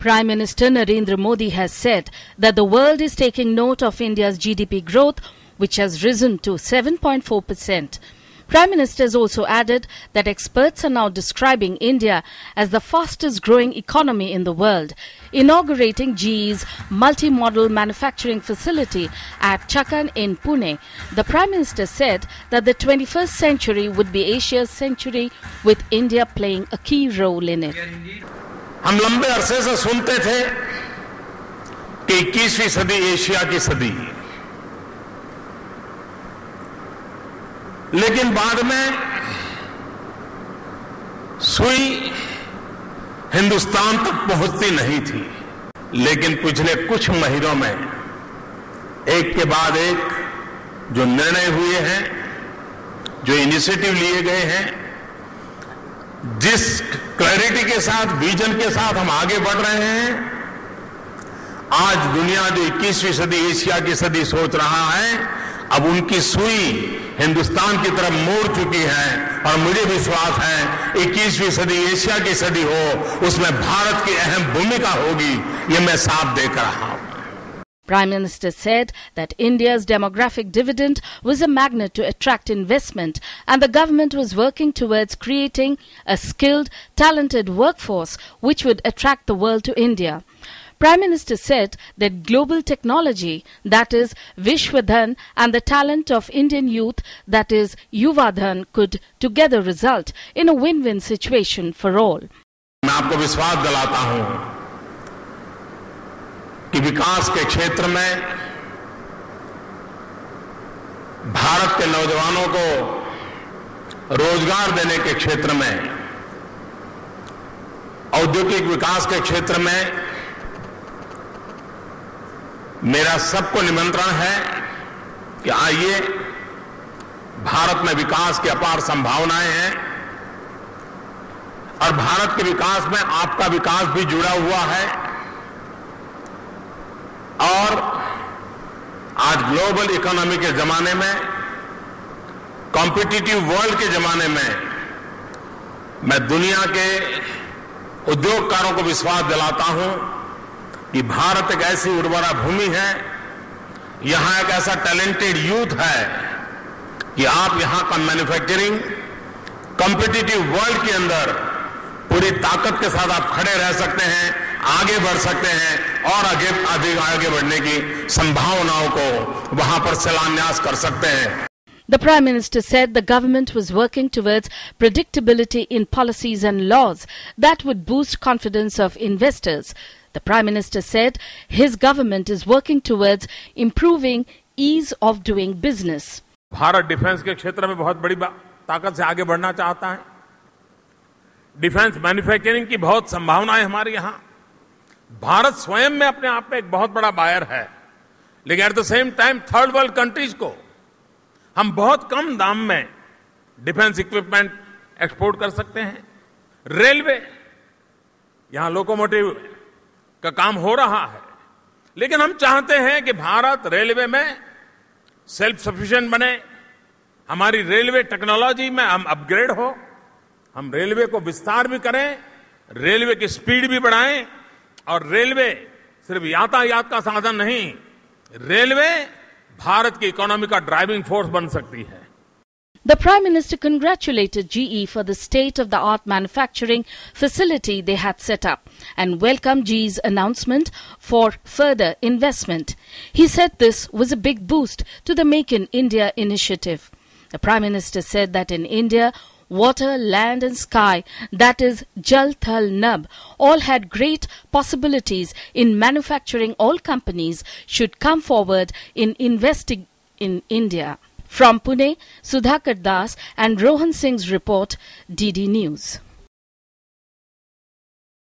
Prime Minister Narendra Modi has said that the world is taking note of India's GDP growth, which has risen to 7.4%. Prime Minister has also added that experts are now describing India as the fastest growing economy in the world. Inaugurating GE's multi-model manufacturing facility at Chakan in Pune, the Prime Minister said that the 21st century would be Asia's century, with India playing a key role in it. हम लंबे अरसे से सुनते थे कि 21वीं सदी Asia की सदी, लेकिन बाद में सुई हिंदुस्तान तक पहुंचती नहीं थी। लेकिन पिछले कुछ महीनों में एक के बाद एक जो निर्णय हुए हैं, जो इनिशिएटिव लिए गए हैं, जिस क्लैरिटी के साथ, विजन के साथ हम आगे बढ़ रहे हैं, आज दुनिया जो 21वीं सदी एशिया की सदी सोच रहा है, अब उनकी सुई हिंदुस्तान की तरफ मोड़ चुकी है। और मुझे विश्वास है 21वीं सदी एशिया की सदी हो, उसमें भारत की अहम भूमिका होगी, ये मैं साफ देख रहा हूं। Prime Minister said that India's demographic dividend was a magnet to attract investment, and the government was working towards creating a skilled, talented workforce which would attract the world to India. Prime Minister said that global technology, that is Vishwadhan, and the talent of Indian youth, that is Yuvadhan, could together result in a win-win situation for all. मैं आपको विश्वास दिलाता हूं कि विकास के क्षेत्र में भारत के नौजवानों को रोजगार देने के क्षेत्र में, औद्योगिक विकास के क्षेत्र में मेरा सबको निमंत्रण है कि आइए, भारत में विकास की अपार संभावनाएं हैं और भारत के विकास में आपका विकास भी जुड़ा हुआ है। और आज ग्लोबल इकोनॉमी के जमाने में, कॉम्पिटिटिव वर्ल्ड के जमाने में, मैं दुनिया के उद्योगकारों को विश्वास दिलाता हूं कि भारत एक ऐसी उर्वरा भूमि है, यहां एक ऐसा टैलेंटेड यूथ है कि आप यहां का मैन्युफैक्चरिंग कॉम्पिटिटिव वर्ल्ड के अंदर पूरी ताकत के साथ आप खड़े रह सकते हैं, आगे बढ़ सकते हैं और आगे बढ़ने की संभावनाओं को वहां पर शिलान्यास कर सकते हैं। The Prime Minister said the government was working towards predictability in policies and laws that would boost confidence of investors. The Prime Minister said his government is working towards improving ease of doing business. Bharat defence के क्षेत्र में बहुत बड़ी ताकत से आगे बढ़ना चाहता है। डिफेंस मैन्युफैक्चरिंग की बहुत संभावनाएं हमारे यहां। भारत स्वयं में अपने आप में एक बहुत बड़ा बायर है, लेकिन at the same time third world countries को हम बहुत कम दाम में डिफेंस इक्विपमेंट एक्सपोर्ट कर सकते हैं। रेलवे, यहां लोकोमोटिव का काम हो रहा है, लेकिन हम चाहते हैं कि भारत रेलवे में सेल्फ सफिशिएंट बने, हमारी रेलवे टेक्नोलॉजी में हम अपग्रेड हो, हम रेलवे को विस्तार भी करें, रेलवे की स्पीड भी बढ़ाएं, और रेलवे सिर्फ यातायात का साधन नहीं, रेलवे भारत की इकोनॉमी का ड्राइविंग फोर्स बन सकती है। The Prime Minister congratulated GE for the state-of-the-art manufacturing facility they had set up and welcomed GE's announcement for further investment. He said this was a big boost to the Make in India initiative. The Prime Minister said that in India, water, land and sky, that is Jal Thal Nab, all had great possibilities in manufacturing. All companies should come forward in investing in India. From Pune, Sudhakar Das and Rohan Singh's report, DD News.